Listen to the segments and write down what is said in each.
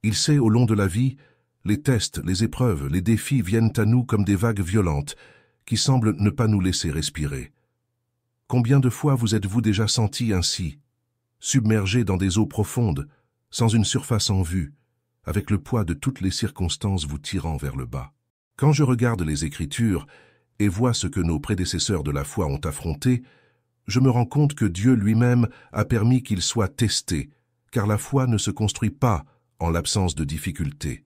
Il sait, au long de la vie, les tests, les épreuves, les défis viennent à nous comme des vagues violentes qui semblent ne pas nous laisser respirer. Combien de fois vous êtes-vous déjà senti ainsi, submergé dans des eaux profondes, sans une surface en vue, avec le poids de toutes les circonstances vous tirant vers le bas? Quand je regarde les Écritures et vois ce que nos prédécesseurs de la foi ont affronté, je me rends compte que Dieu lui-même a permis qu'il soit testé, car la foi ne se construit pas en l'absence de difficultés.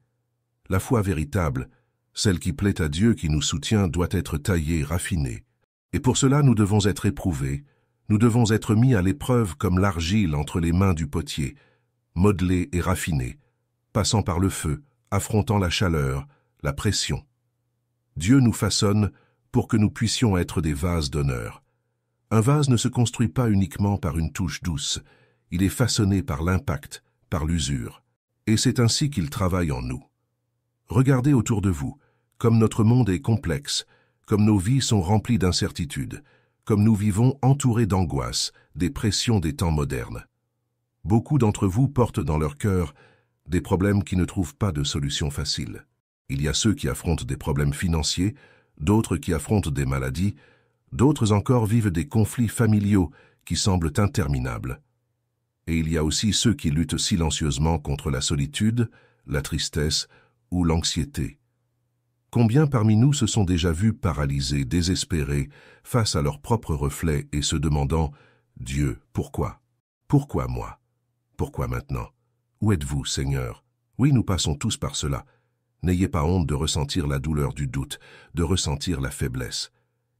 La foi véritable, celle qui plaît à Dieu qui nous soutient, doit être taillée, raffinée. Et pour cela, nous devons être éprouvés, nous devons être mis à l'épreuve comme l'argile entre les mains du potier, modelés et raffinés, passant par le feu, affrontant la chaleur, la pression. Dieu nous façonne pour que nous puissions être des vases d'honneur. Un vase ne se construit pas uniquement par une touche douce, il est façonné par l'impact, par l'usure. Et c'est ainsi qu'il travaille en nous. Regardez autour de vous, comme notre monde est complexe, comme nos vies sont remplies d'incertitudes, comme nous vivons entourés d'angoisses, des pressions des temps modernes. Beaucoup d'entre vous portent dans leur cœur des problèmes qui ne trouvent pas de solution facile. Il y a ceux qui affrontent des problèmes financiers, d'autres qui affrontent des maladies, d'autres encore vivent des conflits familiaux qui semblent interminables. Et il y a aussi ceux qui luttent silencieusement contre la solitude, la tristesse ou l'anxiété. Combien parmi nous se sont déjà vus paralysés, désespérés, face à leurs propres reflets et se demandant « Dieu, pourquoi? Pourquoi moi? Pourquoi maintenant? Où êtes-vous, Seigneur ?» Oui, nous passons tous par cela. N'ayez pas honte de ressentir la douleur du doute, de ressentir la faiblesse.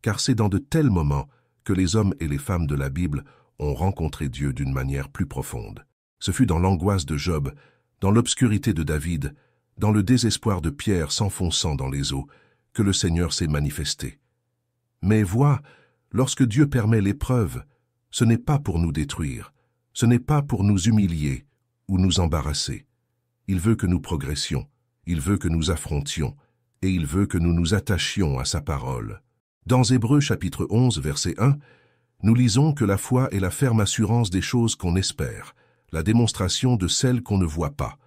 Car c'est dans de tels moments que les hommes et les femmes de la Bible ont rencontré Dieu d'une manière plus profonde. Ce fut dans l'angoisse de Job, dans l'obscurité de David, dans le désespoir de Pierre s'enfonçant dans les eaux, que le Seigneur s'est manifesté. Mais vois, lorsque Dieu permet l'épreuve, ce n'est pas pour nous détruire, ce n'est pas pour nous humilier ou nous embarrasser. Il veut que nous progressions, il veut que nous affrontions, et il veut que nous nous attachions à sa parole. Dans Hébreux chapitre 11, verset 1, nous lisons que la foi est la ferme assurance des choses qu'on espère, la démonstration de celles qu'on ne voit pas.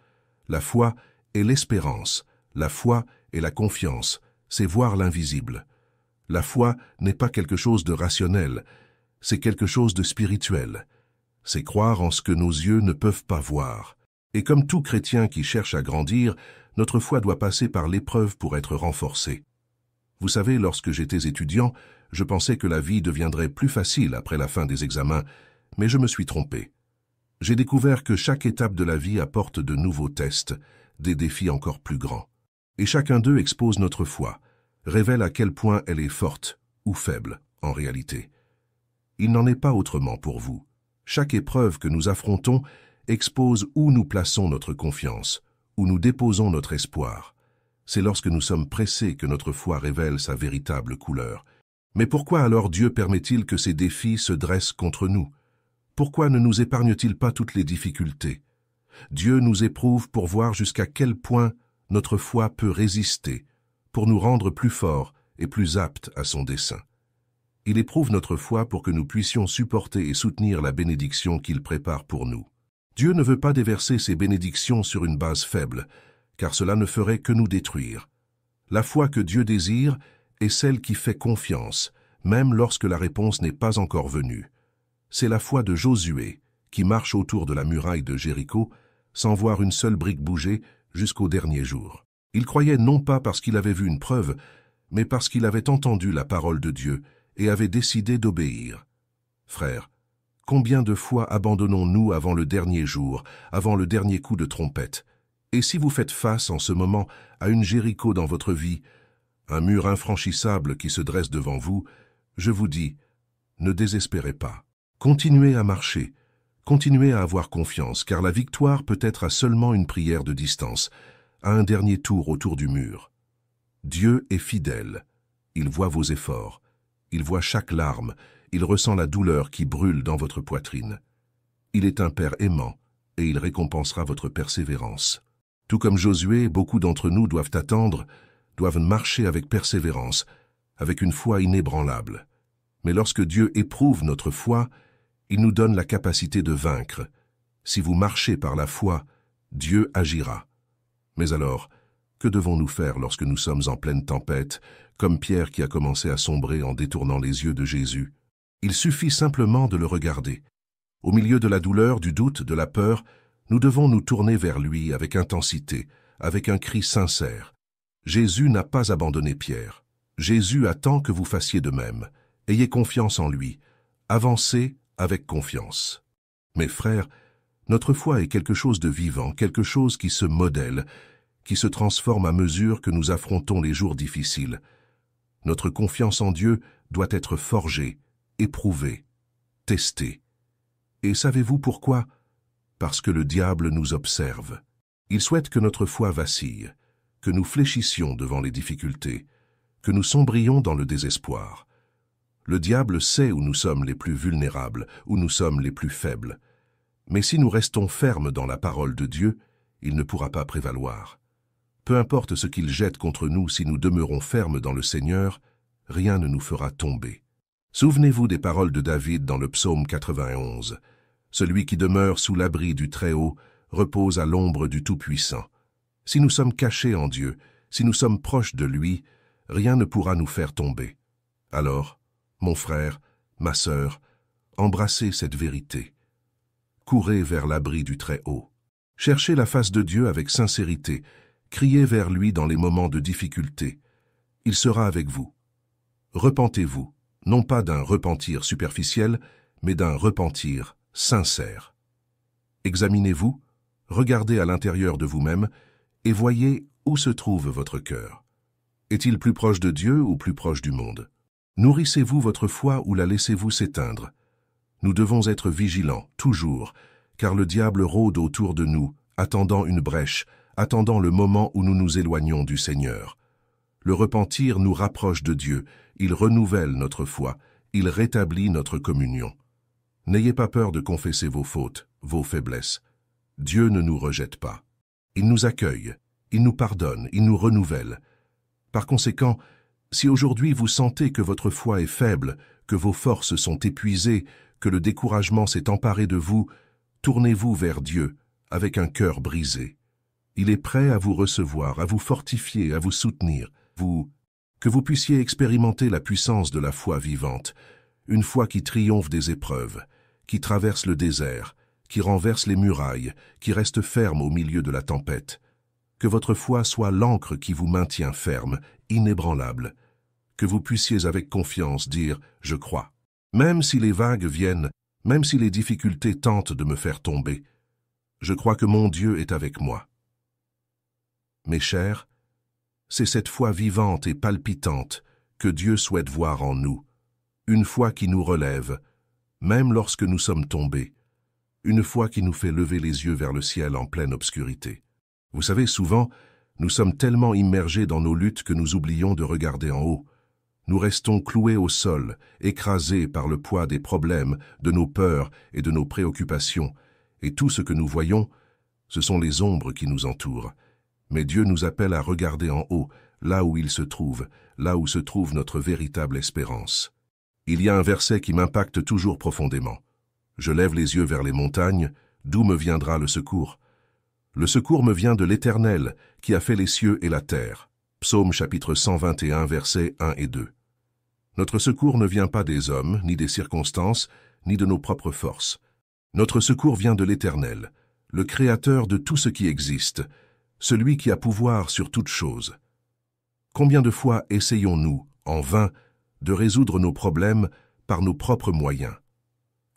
La foi est l'espérance, la foi est la confiance, c'est voir l'invisible. La foi n'est pas quelque chose de rationnel, c'est quelque chose de spirituel. C'est croire en ce que nos yeux ne peuvent pas voir. Et comme tout chrétien qui cherche à grandir, notre foi doit passer par l'épreuve pour être renforcée. Vous savez, lorsque j'étais étudiant, je pensais que la vie deviendrait plus facile après la fin des examens, mais je me suis trompé. J'ai découvert que chaque étape de la vie apporte de nouveaux tests, des défis encore plus grands. Et chacun d'eux expose notre foi, révèle à quel point elle est forte ou faible en réalité. Il n'en est pas autrement pour vous. Chaque épreuve que nous affrontons expose où nous plaçons notre confiance, où nous déposons notre espoir. C'est lorsque nous sommes pressés que notre foi révèle sa véritable couleur. Mais pourquoi alors Dieu permet-il que ces défis se dressent contre nous? Pourquoi ne nous épargne-t-il pas toutes les difficultés? Dieu nous éprouve pour voir jusqu'à quel point notre foi peut résister, pour nous rendre plus forts et plus aptes à son dessein. Il éprouve notre foi pour que nous puissions supporter et soutenir la bénédiction qu'il prépare pour nous. Dieu ne veut pas déverser ses bénédictions sur une base faible, car cela ne ferait que nous détruire. La foi que Dieu désire est celle qui fait confiance, même lorsque la réponse n'est pas encore venue. C'est la foi de Josué, qui marche autour de la muraille de Jéricho, sans voir une seule brique bouger jusqu'au dernier jour. Il croyait non pas parce qu'il avait vu une preuve, mais parce qu'il avait entendu la parole de Dieu et avait décidé d'obéir. Frères, combien de fois abandonnons-nous avant le dernier jour, avant le dernier coup de trompette? Et si vous faites face en ce moment à une Jéricho dans votre vie, un mur infranchissable qui se dresse devant vous, je vous dis, ne désespérez pas. Continuez à marcher, continuez à avoir confiance, car la victoire peut être à seulement une prière de distance, à un dernier tour autour du mur. Dieu est fidèle, il voit vos efforts, il voit chaque larme, il ressent la douleur qui brûle dans votre poitrine. Il est un Père aimant, et il récompensera votre persévérance. Tout comme Josué, beaucoup d'entre nous doivent attendre, doivent marcher avec persévérance, avec une foi inébranlable. Mais lorsque Dieu éprouve notre foi, il nous donne la capacité de vaincre. Si vous marchez par la foi, Dieu agira. Mais alors, que devons-nous faire lorsque nous sommes en pleine tempête, comme Pierre qui a commencé à sombrer en détournant les yeux de Jésus? Il suffit simplement de le regarder. Au milieu de la douleur, du doute, de la peur, nous devons nous tourner vers lui avec intensité, avec un cri sincère. Jésus n'a pas abandonné Pierre. Jésus attend que vous fassiez de même. Ayez confiance en lui. Avancez avec confiance. Mes frères, notre foi est quelque chose de vivant, quelque chose qui se modèle, qui se transforme à mesure que nous affrontons les jours difficiles. Notre confiance en Dieu doit être forgée, éprouvée, testée. Et savez-vous pourquoi? Parce que le diable nous observe. Il souhaite que notre foi vacille, que nous fléchissions devant les difficultés, que nous sombrions dans le désespoir. Le diable sait où nous sommes les plus vulnérables, où nous sommes les plus faibles. Mais si nous restons fermes dans la parole de Dieu, il ne pourra pas prévaloir. Peu importe ce qu'il jette contre nous, si nous demeurons fermes dans le Seigneur, rien ne nous fera tomber. Souvenez-vous des paroles de David dans le psaume 91. Celui qui demeure sous l'abri du Très-Haut repose à l'ombre du Tout-Puissant. Si nous sommes cachés en Dieu, si nous sommes proches de lui, rien ne pourra nous faire tomber. Alors, mon frère, ma sœur, embrassez cette vérité. Courez vers l'abri du Très-Haut. Cherchez la face de Dieu avec sincérité. Criez vers lui dans les moments de difficulté. Il sera avec vous. Repentez-vous, non pas d'un repentir superficiel, mais d'un repentir sincère. Examinez-vous, regardez à l'intérieur de vous-même et voyez où se trouve votre cœur. Est-il plus proche de Dieu ou plus proche du monde? Nourrissez-vous votre foi ou la laissez-vous s'éteindre? Nous devons être vigilants, toujours, car le diable rôde autour de nous, attendant une brèche, attendant le moment où nous nous éloignons du Seigneur. Le repentir nous rapproche de Dieu, il renouvelle notre foi, il rétablit notre communion. N'ayez pas peur de confesser vos fautes, vos faiblesses. Dieu ne nous rejette pas. Il nous accueille, il nous pardonne, il nous renouvelle. Par conséquent, si aujourd'hui vous sentez que votre foi est faible, que vos forces sont épuisées, que le découragement s'est emparé de vous, tournez-vous vers Dieu avec un cœur brisé. Il est prêt à vous recevoir, à vous fortifier, à vous soutenir, que vous puissiez expérimenter la puissance de la foi vivante, une foi qui triomphe des épreuves, qui traverse le désert, qui renverse les murailles, qui reste ferme au milieu de la tempête. Que votre foi soit l'encre qui vous maintient ferme, inébranlable, que vous puissiez avec confiance dire « Je crois ». Même si les vagues viennent, même si les difficultés tentent de me faire tomber, je crois que mon Dieu est avec moi. Mes chers, c'est cette foi vivante et palpitante que Dieu souhaite voir en nous, une foi qui nous relève, même lorsque nous sommes tombés, une foi qui nous fait lever les yeux vers le ciel en pleine obscurité. Vous savez, souvent, nous sommes tellement immergés dans nos luttes que nous oublions de regarder en haut. Nous restons cloués au sol, écrasés par le poids des problèmes, de nos peurs et de nos préoccupations, et tout ce que nous voyons, ce sont les ombres qui nous entourent. Mais Dieu nous appelle à regarder en haut, là où il se trouve notre véritable espérance. Il y a un verset qui m'impacte toujours profondément. Je lève les yeux vers les montagnes, d'où me viendra le secours? Le secours me vient de l'Éternel, qui a fait les cieux et la terre. Psaume chapitre 121, versets 1 et 2. Notre secours ne vient pas des hommes, ni des circonstances, ni de nos propres forces. Notre secours vient de l'Éternel, le Créateur de tout ce qui existe, celui qui a pouvoir sur toutes choses. Combien de fois essayons-nous, en vain, de résoudre nos problèmes par nos propres moyens?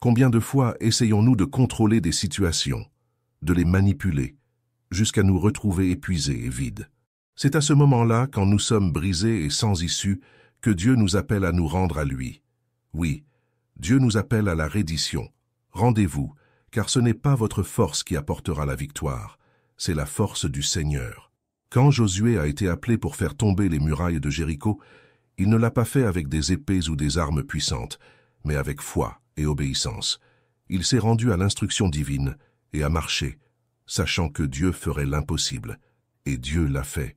Combien de fois essayons-nous de contrôler des situations, de les manipuler, jusqu'à nous retrouver épuisés et vides? C'est à ce moment-là, quand nous sommes brisés et sans issue, que Dieu nous appelle à nous rendre à lui. Oui, Dieu nous appelle à la reddition. Rendez-vous, car ce n'est pas votre force qui apportera la victoire, c'est la force du Seigneur. Quand Josué a été appelé pour faire tomber les murailles de Jéricho, il ne l'a pas fait avec des épées ou des armes puissantes, mais avec foi et obéissance. Il s'est rendu à l'instruction divine et a marché, sachant que Dieu ferait l'impossible. Et Dieu l'a fait.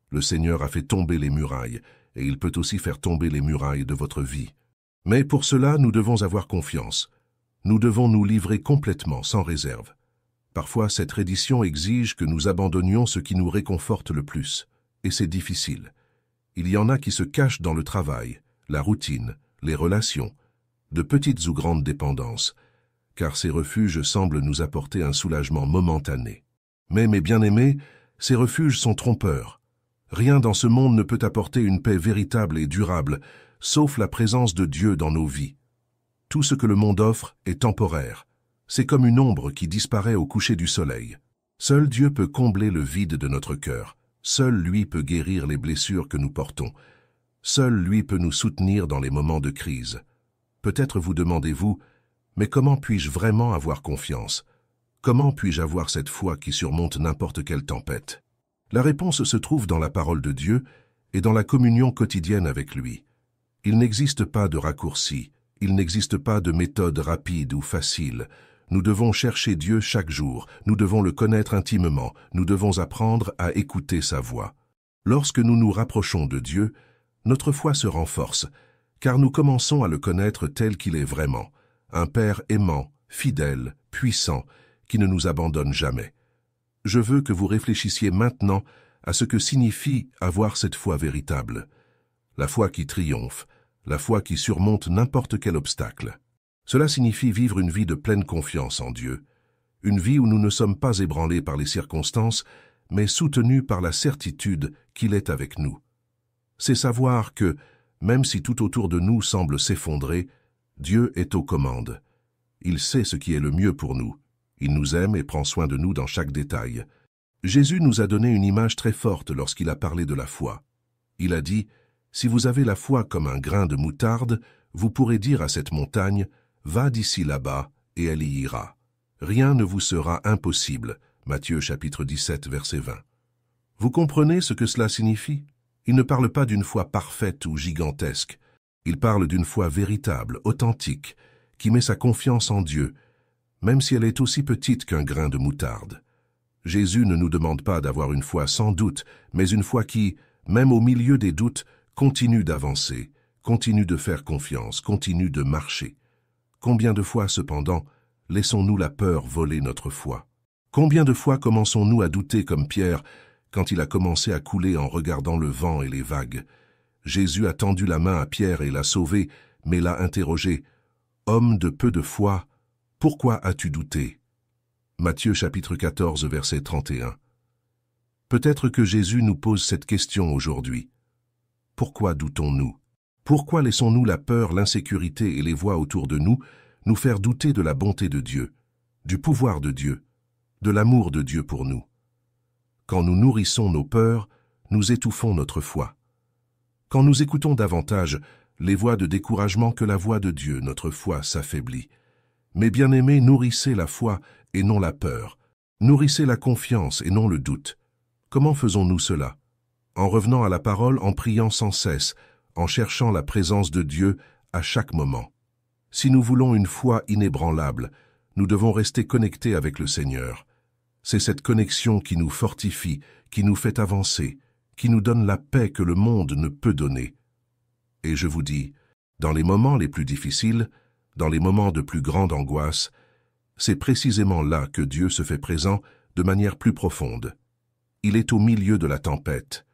Le Seigneur a fait tomber les murailles, et il peut aussi faire tomber les murailles de votre vie. Mais pour cela, nous devons avoir confiance. Nous devons nous livrer complètement, sans réserve. Parfois, cette reddition exige que nous abandonnions ce qui nous réconforte le plus, et c'est difficile. Il y en a qui se cachent dans le travail, la routine, les relations, de petites ou grandes dépendances, car ces refuges semblent nous apporter un soulagement momentané. Mais, mes bien-aimés, ces refuges sont trompeurs. Rien dans ce monde ne peut apporter une paix véritable et durable, sauf la présence de Dieu dans nos vies. Tout ce que le monde offre est temporaire. C'est comme une ombre qui disparaît au coucher du soleil. Seul Dieu peut combler le vide de notre cœur. Seul lui peut guérir les blessures que nous portons. Seul lui peut nous soutenir dans les moments de crise. Peut-être vous demandez-vous, mais comment puis-je vraiment avoir confiance? Comment puis-je avoir cette foi qui surmonte n'importe quelle tempête? La réponse se trouve dans la parole de Dieu et dans la communion quotidienne avec lui. Il n'existe pas de raccourci, il n'existe pas de méthode rapide ou facile. Nous devons chercher Dieu chaque jour, nous devons le connaître intimement, nous devons apprendre à écouter sa voix. Lorsque nous nous rapprochons de Dieu, notre foi se renforce, car nous commençons à le connaître tel qu'il est vraiment, un Père aimant, fidèle, puissant, qui ne nous abandonne jamais. Je veux que vous réfléchissiez maintenant à ce que signifie avoir cette foi véritable. La foi qui triomphe, la foi qui surmonte n'importe quel obstacle. Cela signifie vivre une vie de pleine confiance en Dieu, une vie où nous ne sommes pas ébranlés par les circonstances, mais soutenus par la certitude qu'il est avec nous. C'est savoir que, même si tout autour de nous semble s'effondrer, Dieu est aux commandes. Il sait ce qui est le mieux pour nous. Il nous aime et prend soin de nous dans chaque détail. Jésus nous a donné une image très forte lorsqu'il a parlé de la foi. Il a dit, « Si vous avez la foi comme un grain de moutarde, vous pourrez dire à cette montagne, « Va d'ici là-bas, et elle y ira. » Rien ne vous sera impossible. Matthieu chapitre 17, verset 20. Vous comprenez ce que cela signifie? Il ne parle pas d'une foi parfaite ou gigantesque. Il parle d'une foi véritable, authentique, qui met sa confiance en Dieu, même si elle est aussi petite qu'un grain de moutarde. Jésus ne nous demande pas d'avoir une foi sans doute, mais une foi qui, même au milieu des doutes, continue d'avancer, continue de faire confiance, continue de marcher. Combien de fois, cependant, laissons-nous la peur voler notre foi? Combien de fois commençons-nous à douter comme Pierre quand il a commencé à couler en regardant le vent et les vagues? Jésus a tendu la main à Pierre et l'a sauvé, mais l'a interrogé. « Homme de peu de foi, pourquoi as-tu douté ?» Matthieu chapitre 14, verset 31. Peut-être que Jésus nous pose cette question aujourd'hui. Pourquoi doutons-nous? Pourquoi laissons-nous la peur, l'insécurité et les voix autour de nous faire douter de la bonté de Dieu, du pouvoir de Dieu, de l'amour de Dieu pour nous? Quand nous nourrissons nos peurs, nous étouffons notre foi. Quand nous écoutons davantage les voix de découragement que la voix de Dieu, notre foi s'affaiblit. Mais bien-aimés, nourrissez la foi et non la peur. Nourrissez la confiance et non le doute. Comment faisons-nous cela? En revenant à la parole, en priant sans cesse, en cherchant la présence de Dieu à chaque moment. Si nous voulons une foi inébranlable, nous devons rester connectés avec le Seigneur. C'est cette connexion qui nous fortifie, qui nous fait avancer, qui nous donne la paix que le monde ne peut donner. Et je vous dis, dans les moments les plus difficiles, dans les moments de plus grande angoisse, c'est précisément là que Dieu se fait présent de manière plus profonde. Il est au milieu de la tempête,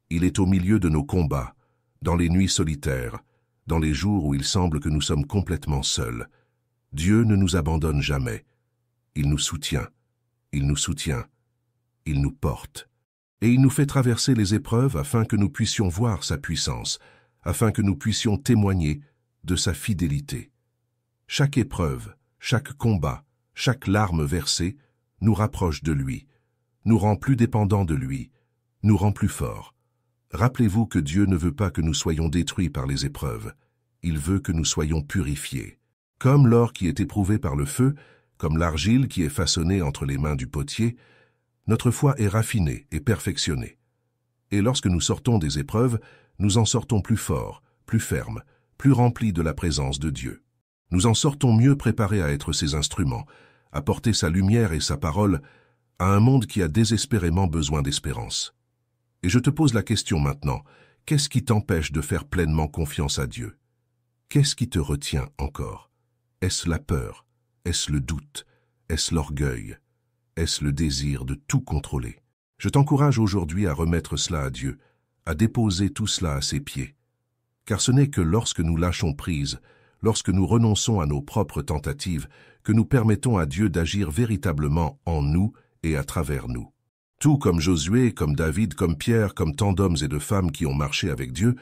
il est au milieu de nos combats, dans les nuits solitaires, dans les jours où il semble que nous sommes complètement seuls. Dieu ne nous abandonne jamais. Il nous soutient, il nous soutient, il nous porte. Et il nous fait traverser les épreuves afin que nous puissions voir sa puissance, afin que nous puissions témoigner de sa fidélité. Chaque épreuve, chaque combat, chaque larme versée nous rapproche de lui, nous rend plus dépendants de lui, nous rend plus forts. Rappelez-vous que Dieu ne veut pas que nous soyons détruits par les épreuves. Il veut que nous soyons purifiés. Comme l'or qui est éprouvé par le feu, comme l'argile qui est façonnée entre les mains du potier, notre foi est raffinée et perfectionnée. Et lorsque nous sortons des épreuves, nous en sortons plus forts, plus fermes, plus remplis de la présence de Dieu. Nous en sortons mieux préparés à être ses instruments, à porter sa lumière et sa parole à un monde qui a désespérément besoin d'espérance. Et je te pose la question maintenant, qu'est-ce qui t'empêche de faire pleinement confiance à Dieu? Qu'est-ce qui te retient encore? Est-ce la peur? Est-ce le doute? Est-ce l'orgueil? Est-ce le désir de tout contrôler? Je t'encourage aujourd'hui à remettre cela à Dieu, à déposer tout cela à ses pieds. Car ce n'est que lorsque nous lâchons prise, lorsque nous renonçons à nos propres tentatives, que nous permettons à Dieu d'agir véritablement en nous et à travers nous. Tout comme Josué, comme David, comme Pierre, comme tant d'hommes et de femmes qui ont marché avec Dieu,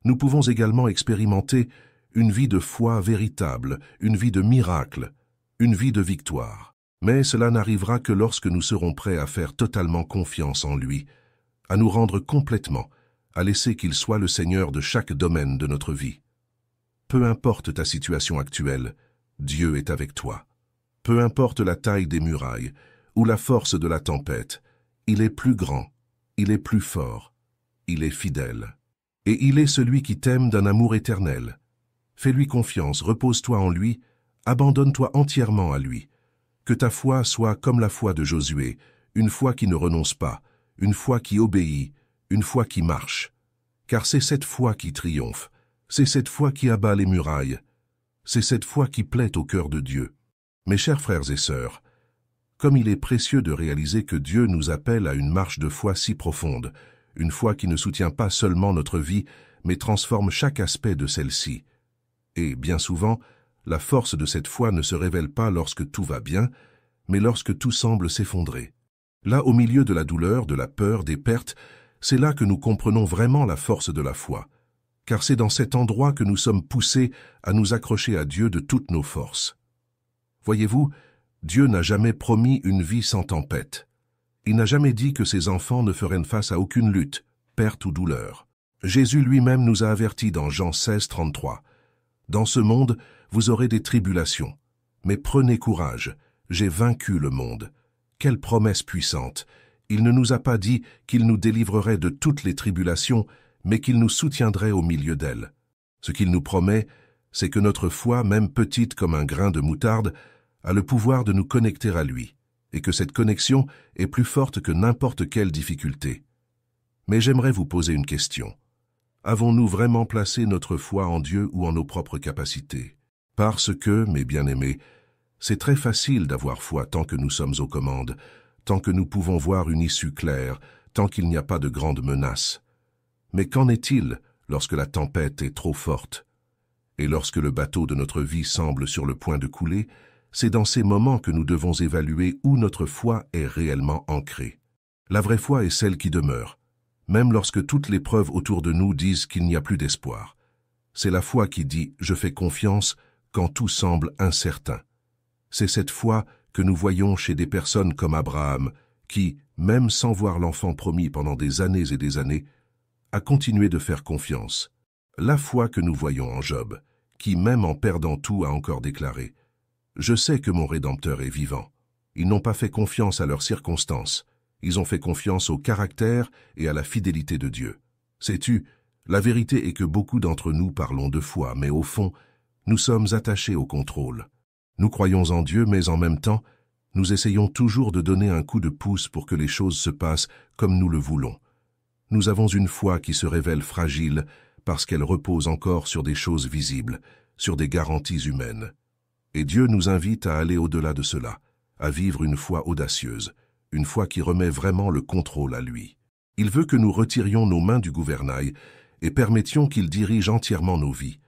nous pouvons également expérimenter une vie de foi véritable, une vie de miracle, une vie de victoire. Mais cela n'arrivera que lorsque nous serons prêts à faire totalement confiance en lui, à nous rendre complètement, à laisser qu'il soit le Seigneur de chaque domaine de notre vie. Peu importe ta situation actuelle, Dieu est avec toi. Peu importe la taille des murailles ou la force de la tempête, il est plus grand, il est plus fort, il est fidèle. Et il est celui qui t'aime d'un amour éternel. Fais-lui confiance, repose-toi en lui, abandonne-toi entièrement à lui. Que ta foi soit comme la foi de Josué, une foi qui ne renonce pas, une foi qui obéit, une foi qui marche. Car c'est cette foi qui triomphe, c'est cette foi qui abat les murailles, c'est cette foi qui plaît au cœur de Dieu. Mes chers frères et sœurs, comme il est précieux de réaliser que Dieu nous appelle à une marche de foi si profonde, une foi qui ne soutient pas seulement notre vie, mais transforme chaque aspect de celle-ci. Et, bien souvent, la force de cette foi ne se révèle pas lorsque tout va bien, mais lorsque tout semble s'effondrer. Là, au milieu de la douleur, de la peur, des pertes, c'est là que nous comprenons vraiment la force de la foi, car c'est dans cet endroit que nous sommes poussés à nous accrocher à Dieu de toutes nos forces. Voyez-vous, Dieu n'a jamais promis une vie sans tempête. Il n'a jamais dit que ses enfants ne feraient face à aucune lutte, perte ou douleur. Jésus lui-même nous a avertis dans Jean 16, 33. « Dans ce monde, vous aurez des tribulations. Mais prenez courage, j'ai vaincu le monde. » Quelle promesse puissante! Il ne nous a pas dit qu'il nous délivrerait de toutes les tribulations, mais qu'il nous soutiendrait au milieu d'elles. Ce qu'il nous promet, c'est que notre foi, même petite comme un grain de moutarde, a le pouvoir de nous connecter à lui, et que cette connexion est plus forte que n'importe quelle difficulté. Mais j'aimerais vous poser une question. Avons-nous vraiment placé notre foi en Dieu ou en nos propres capacités? Parce que, mes bien-aimés, c'est très facile d'avoir foi tant que nous sommes aux commandes, tant que nous pouvons voir une issue claire, tant qu'il n'y a pas de grandes menaces. Mais qu'en est-il lorsque la tempête est trop forte? Et lorsque le bateau de notre vie semble sur le point de couler, c'est dans ces moments que nous devons évaluer où notre foi est réellement ancrée. La vraie foi est celle qui demeure, même lorsque toutes les preuves autour de nous disent qu'il n'y a plus d'espoir. C'est la foi qui dit « je fais confiance » quand tout semble incertain. C'est cette foi que nous voyons chez des personnes comme Abraham, qui, même sans voir l'enfant promis pendant des années et des années, a continué de faire confiance. La foi que nous voyons en Job, qui, même en perdant tout, a encore déclaré « Je sais que mon Rédempteur est vivant ». Ils n'ont pas fait confiance à leurs circonstances, ils ont fait confiance au caractère et à la fidélité de Dieu. Sais-tu, la vérité est que beaucoup d'entre nous parlons de foi, mais au fond, nous sommes attachés au contrôle. Nous croyons en Dieu, mais en même temps, nous essayons toujours de donner un coup de pouce pour que les choses se passent comme nous le voulons. Nous avons une foi qui se révèle fragile parce qu'elle repose encore sur des choses visibles, sur des garanties humaines. Et Dieu nous invite à aller au-delà de cela, à vivre une foi audacieuse, une foi qui remet vraiment le contrôle à lui. Il veut que nous retirions nos mains du gouvernail et permettions qu'il dirige entièrement nos vies.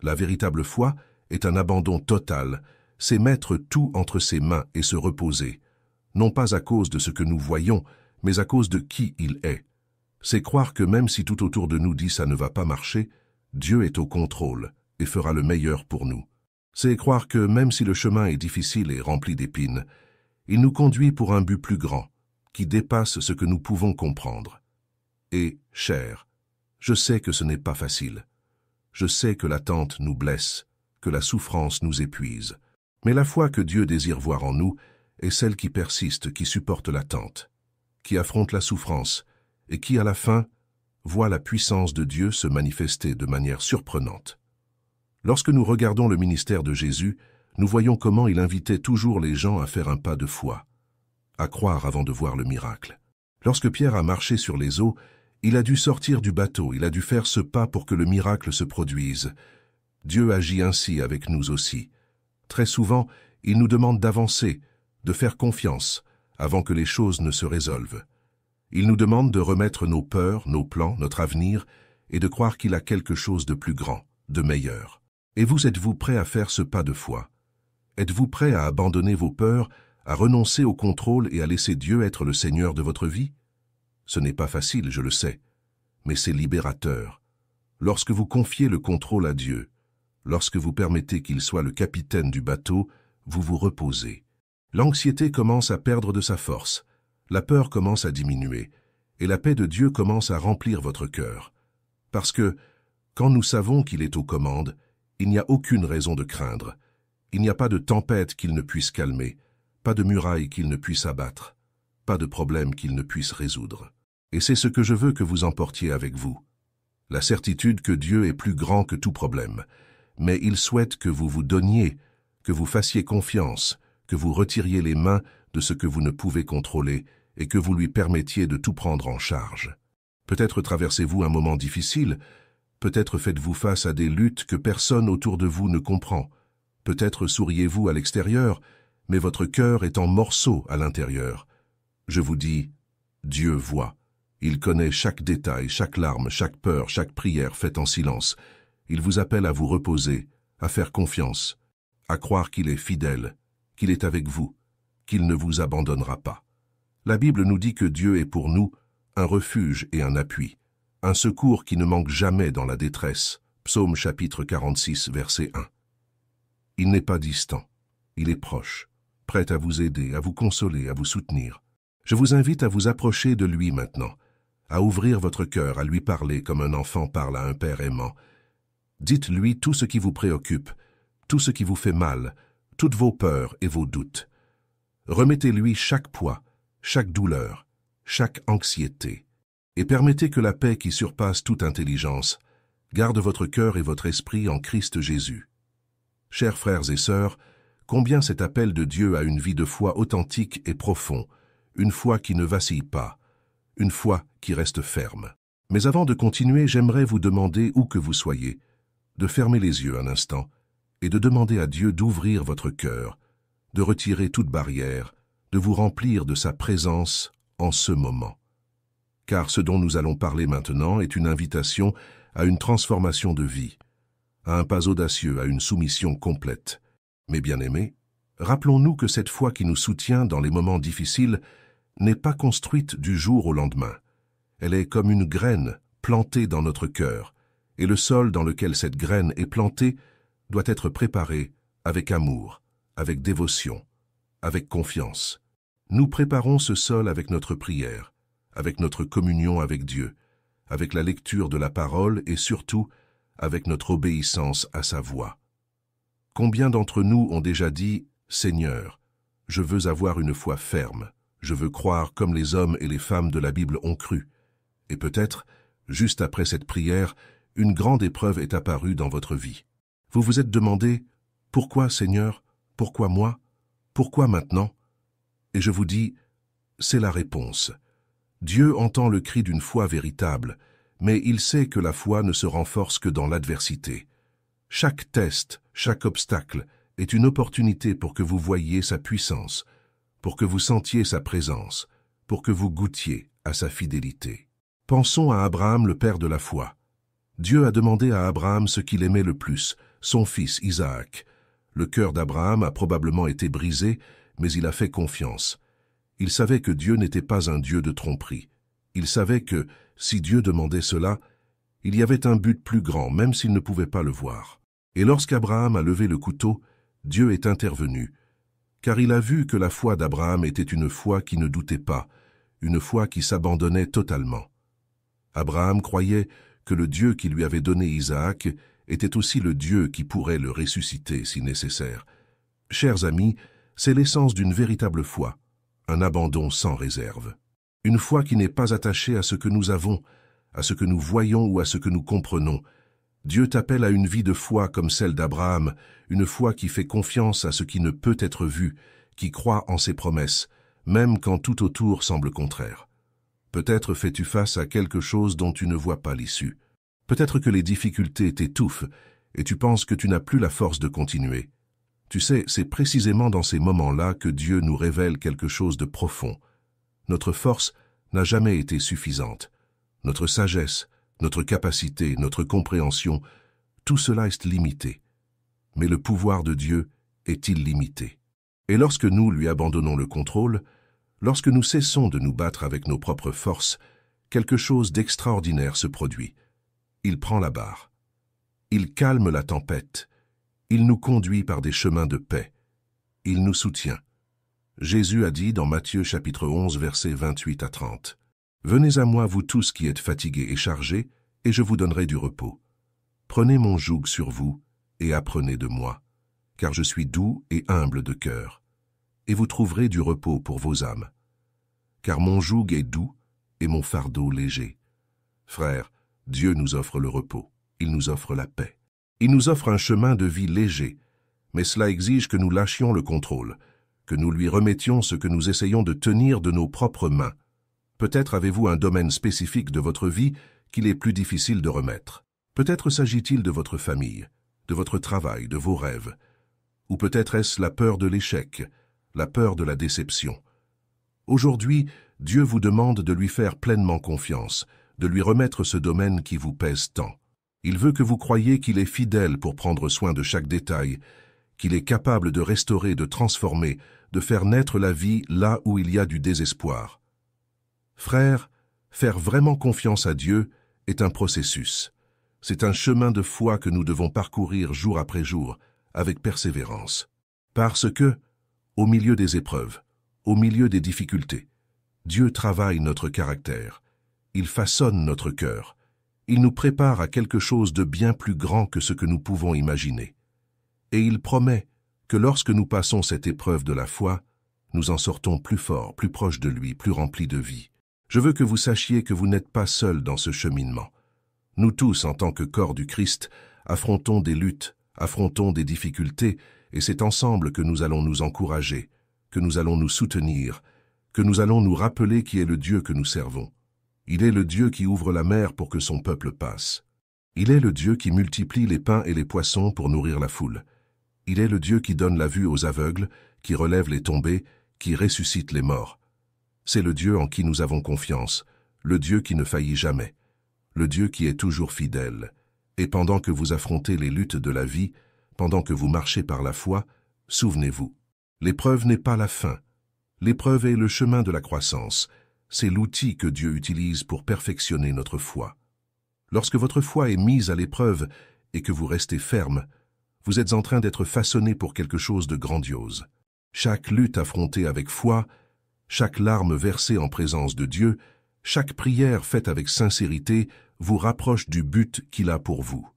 La véritable foi est un abandon total, c'est mettre tout entre ses mains et se reposer, non pas à cause de ce que nous voyons, mais à cause de qui il est. C'est croire que même si tout autour de nous dit ça ne va pas marcher, Dieu est au contrôle et fera le meilleur pour nous. C'est croire que même si le chemin est difficile et rempli d'épines, il nous conduit pour un but plus grand, qui dépasse ce que nous pouvons comprendre. Et, cher, je sais que ce n'est pas facile. Je sais que l'attente nous blesse, que la souffrance nous épuise. Mais la foi que Dieu désire voir en nous est celle qui persiste, qui supporte l'attente, qui affronte la souffrance et qui, à la fin, voit la puissance de Dieu se manifester de manière surprenante. Lorsque nous regardons le ministère de Jésus, nous voyons comment il invitait toujours les gens à faire un pas de foi, à croire avant de voir le miracle. Lorsque Pierre a marché sur les eaux, il a dû sortir du bateau, il a dû faire ce pas pour que le miracle se produise. Dieu agit ainsi avec nous aussi. Très souvent, il nous demande d'avancer, de faire confiance, avant que les choses ne se résolvent. Il nous demande de remettre nos peurs, nos plans, notre avenir, et de croire qu'il a quelque chose de plus grand, de meilleur. Et vous, êtes-vous prêt à faire ce pas de foi? Êtes-vous prêt à abandonner vos peurs, à renoncer au contrôle et à laisser Dieu être le Seigneur de votre vie? Ce n'est pas facile, je le sais, mais c'est libérateur. Lorsque vous confiez le contrôle à Dieu, lorsque vous permettez qu'il soit le capitaine du bateau, vous vous reposez. L'anxiété commence à perdre de sa force, la peur commence à diminuer, et la paix de Dieu commence à remplir votre cœur. Parce que, quand nous savons qu'il est aux commandes, il n'y a aucune raison de craindre. Il n'y a pas de tempête qu'il ne puisse calmer, pas de muraille qu'il ne puisse abattre, pas de problème qu'il ne puisse résoudre. Et c'est ce que je veux que vous emportiez avec vous. La certitude que Dieu est plus grand que tout problème, mais il souhaite que vous vous donniez, que vous fassiez confiance, que vous retiriez les mains de ce que vous ne pouvez contrôler et que vous lui permettiez de tout prendre en charge. Peut-être traversez-vous un moment difficile, peut-être faites-vous face à des luttes que personne autour de vous ne comprend, peut-être souriez-vous à l'extérieur, mais votre cœur est en morceaux à l'intérieur. Je vous dis, Dieu voit. Il connaît chaque détail, chaque larme, chaque peur, chaque prière faite en silence. Il vous appelle à vous reposer, à faire confiance, à croire qu'il est fidèle, qu'il est avec vous, qu'il ne vous abandonnera pas. La Bible nous dit que Dieu est pour nous un refuge et un appui, un secours qui ne manque jamais dans la détresse. Psaume chapitre 46, verset 1. Il n'est pas distant, il est proche, prêt à vous aider, à vous consoler, à vous soutenir. Je vous invite à vous approcher de lui maintenant, à ouvrir votre cœur, à lui parler comme un enfant parle à un père aimant. Dites-lui tout ce qui vous préoccupe, tout ce qui vous fait mal, toutes vos peurs et vos doutes. Remettez-lui chaque poids, chaque douleur, chaque anxiété, et permettez que la paix qui surpasse toute intelligence garde votre cœur et votre esprit en Christ Jésus. Chers frères et sœurs, combien cet appel de Dieu à une vie de foi authentique et profond, une foi qui ne vacille pas, une foi qui reste ferme. Mais avant de continuer, j'aimerais vous demander, où que vous soyez, de fermer les yeux un instant et de demander à Dieu d'ouvrir votre cœur, de retirer toute barrière, de vous remplir de sa présence en ce moment. Car ce dont nous allons parler maintenant est une invitation à une transformation de vie, à un pas audacieux, à une soumission complète. Mes bien-aimés, rappelons-nous que cette foi qui nous soutient dans les moments difficiles n'est pas construite du jour au lendemain. Elle est comme une graine plantée dans notre cœur, et le sol dans lequel cette graine est plantée doit être préparé avec amour, avec dévotion, avec confiance. Nous préparons ce sol avec notre prière, avec notre communion avec Dieu, avec la lecture de la parole et surtout avec notre obéissance à sa voix. Combien d'entre nous ont déjà dit « Seigneur, je veux avoir une foi ferme, je veux croire comme les hommes et les femmes de la Bible ont cru ». Et peut-être, juste après cette prière, une grande épreuve est apparue dans votre vie. Vous vous êtes demandé « Pourquoi, Seigneur? Pourquoi moi? Pourquoi maintenant ?» Et je vous dis, c'est la réponse. Dieu entend le cri d'une foi véritable, mais il sait que la foi ne se renforce que dans l'adversité. Chaque test, chaque obstacle est une opportunité pour que vous voyiez sa puissance, pour que vous sentiez sa présence, pour que vous goûtiez à sa fidélité. Pensons à Abraham, le père de la foi. Dieu a demandé à Abraham ce qu'il aimait le plus, son fils Isaac. Le cœur d'Abraham a probablement été brisé, mais il a fait confiance. Il savait que Dieu n'était pas un Dieu de tromperie. Il savait que, si Dieu demandait cela, il y avait un but plus grand, même s'il ne pouvait pas le voir. Et lorsqu'Abraham a levé le couteau, Dieu est intervenu, car il a vu que la foi d'Abraham était une foi qui ne doutait pas, une foi qui s'abandonnait totalement. Abraham croyait que le Dieu qui lui avait donné Isaac était aussi le Dieu qui pourrait le ressusciter si nécessaire. Chers amis, c'est l'essence d'une véritable foi, un abandon sans réserve. Une foi qui n'est pas attachée à ce que nous avons, à ce que nous voyons ou à ce que nous comprenons. Dieu t'appelle à une vie de foi comme celle d'Abraham, une foi qui fait confiance à ce qui ne peut être vu, qui croit en ses promesses, même quand tout autour semble contraire. Peut-être fais-tu face à quelque chose dont tu ne vois pas l'issue. Peut-être que les difficultés t'étouffent et tu penses que tu n'as plus la force de continuer. Tu sais, c'est précisément dans ces moments-là que Dieu nous révèle quelque chose de profond. Notre force n'a jamais été suffisante. Notre sagesse, notre capacité, notre compréhension, tout cela est limité. Mais le pouvoir de Dieu est illimité. Et lorsque nous lui abandonnons le contrôle, lorsque nous cessons de nous battre avec nos propres forces, quelque chose d'extraordinaire se produit. Il prend la barre. Il calme la tempête. Il nous conduit par des chemins de paix. Il nous soutient. Jésus a dit dans Matthieu chapitre 11, versets 28 à 30, « Venez à moi, vous tous qui êtes fatigués et chargés, et je vous donnerai du repos. Prenez mon joug sur vous et apprenez de moi, car je suis doux et humble de cœur, et vous trouverez du repos pour vos âmes. Car mon joug est doux et mon fardeau léger. » Frères, Dieu nous offre le repos, il nous offre la paix. Il nous offre un chemin de vie léger, mais cela exige que nous lâchions le contrôle, que nous lui remettions ce que nous essayons de tenir de nos propres mains. Peut-être avez-vous un domaine spécifique de votre vie qu'il est plus difficile de remettre. Peut-être s'agit-il de votre famille, de votre travail, de vos rêves. Ou peut-être est-ce la peur de l'échec, la peur de la déception. Aujourd'hui, Dieu vous demande de lui faire pleinement confiance, de lui remettre ce domaine qui vous pèse tant. Il veut que vous croyiez qu'il est fidèle pour prendre soin de chaque détail, qu'il est capable de restaurer, de transformer, de faire naître la vie là où il y a du désespoir. Frères, faire vraiment confiance à Dieu est un processus. C'est un chemin de foi que nous devons parcourir jour après jour, avec persévérance. Parce que, au milieu des épreuves, au milieu des difficultés, Dieu travaille notre caractère. Il façonne notre cœur. Il nous prépare à quelque chose de bien plus grand que ce que nous pouvons imaginer. Et il promet que lorsque nous passons cette épreuve de la foi, nous en sortons plus forts, plus proches de lui, plus remplis de vie. Je veux que vous sachiez que vous n'êtes pas seuls dans ce cheminement. Nous tous, en tant que corps du Christ, affrontons des luttes, affrontons des difficultés, et c'est ensemble que nous allons nous encourager, que nous allons nous soutenir, que nous allons nous rappeler qui est le Dieu que nous servons. Il est le Dieu qui ouvre la mer pour que son peuple passe. Il est le Dieu qui multiplie les pains et les poissons pour nourrir la foule. Il est le Dieu qui donne la vue aux aveugles, qui relève les tombés, qui ressuscite les morts. C'est le Dieu en qui nous avons confiance, le Dieu qui ne faillit jamais, le Dieu qui est toujours fidèle. Et pendant que vous affrontez les luttes de la vie, pendant que vous marchez par la foi, souvenez-vous, l'épreuve n'est pas la fin. L'épreuve est le chemin de la croissance. C'est l'outil que Dieu utilise pour perfectionner notre foi. Lorsque votre foi est mise à l'épreuve et que vous restez ferme, vous êtes en train d'être façonné pour quelque chose de grandiose. Chaque lutte affrontée avec foi, chaque larme versée en présence de Dieu, chaque prière faite avec sincérité vous rapproche du but qu'il a pour vous.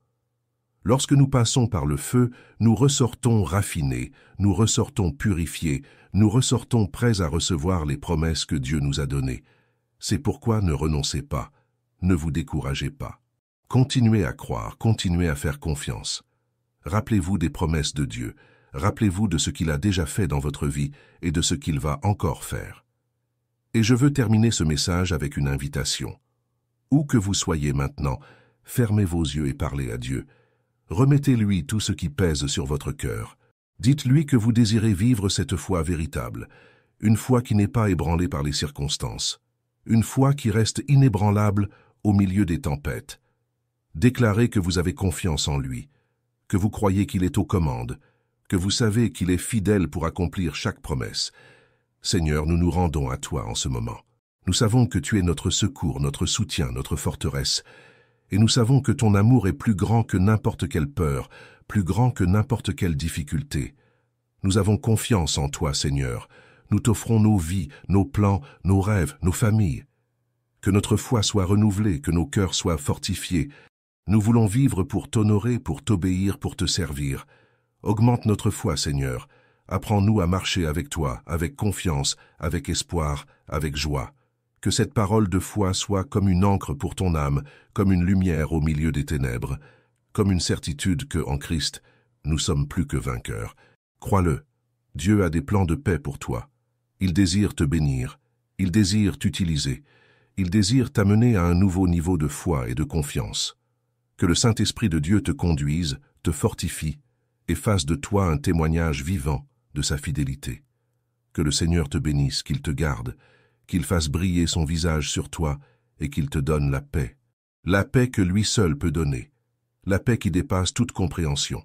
Lorsque nous passons par le feu, nous ressortons raffinés, nous ressortons purifiés, nous ressortons prêts à recevoir les promesses que Dieu nous a données. C'est pourquoi ne renoncez pas, ne vous découragez pas. Continuez à croire, continuez à faire confiance. Rappelez-vous des promesses de Dieu, rappelez-vous de ce qu'il a déjà fait dans votre vie et de ce qu'il va encore faire. Et je veux terminer ce message avec une invitation. Où que vous soyez maintenant, fermez vos yeux et parlez à Dieu. Remettez-lui tout ce qui pèse sur votre cœur. Dites-lui que vous désirez vivre cette foi véritable, une foi qui n'est pas ébranlée par les circonstances, une foi qui reste inébranlable au milieu des tempêtes. Déclarez que vous avez confiance en lui, que vous croyez qu'il est aux commandes, que vous savez qu'il est fidèle pour accomplir chaque promesse. Seigneur, nous nous rendons à toi en ce moment. Nous savons que tu es notre secours, notre soutien, notre forteresse, et nous savons que ton amour est plus grand que n'importe quelle peur, plus grand que n'importe quelle difficulté. Nous avons confiance en toi, Seigneur. Nous t'offrons nos vies, nos plans, nos rêves, nos familles. Que notre foi soit renouvelée, que nos cœurs soient fortifiés. Nous voulons vivre pour t'honorer, pour t'obéir, pour te servir. Augmente notre foi, Seigneur. Apprends-nous à marcher avec toi, avec confiance, avec espoir, avec joie. Que cette parole de foi soit comme une encre pour ton âme, comme une lumière au milieu des ténèbres, comme une certitude que, en Christ, nous sommes plus que vainqueurs. Crois-le, Dieu a des plans de paix pour toi. Il désire te bénir, il désire t'utiliser, il désire t'amener à un nouveau niveau de foi et de confiance. Que le Saint-Esprit de Dieu te conduise, te fortifie et fasse de toi un témoignage vivant de sa fidélité. Que le Seigneur te bénisse, qu'il te garde, qu'il fasse briller son visage sur toi et qu'il te donne la paix que lui seul peut donner, la paix qui dépasse toute compréhension,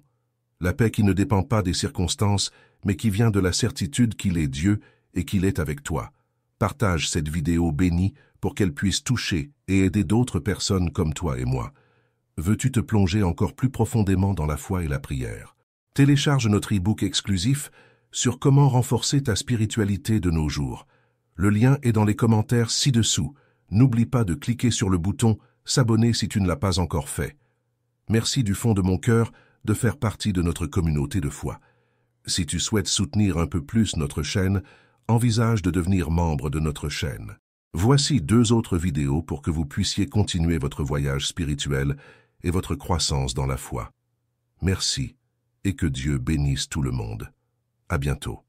la paix qui ne dépend pas des circonstances, mais qui vient de la certitude qu'il est Dieu et qu'il est avec toi. Partage cette vidéo bénie pour qu'elle puisse toucher et aider d'autres personnes comme toi et moi. Veux-tu te plonger encore plus profondément dans la foi et la prière? Télécharge notre e-book exclusif sur comment renforcer ta spiritualité de nos jours. Le lien est dans les commentaires ci-dessous. N'oublie pas de cliquer sur le bouton « S'abonner » si tu ne l'as pas encore fait. Merci du fond de mon cœur de faire partie de notre communauté de foi. Si tu souhaites soutenir un peu plus notre chaîne, envisage de devenir membre de notre chaîne. Voici 2 autres vidéos pour que vous puissiez continuer votre voyage spirituel et votre croissance dans la foi. Merci et que Dieu bénisse tout le monde. À bientôt.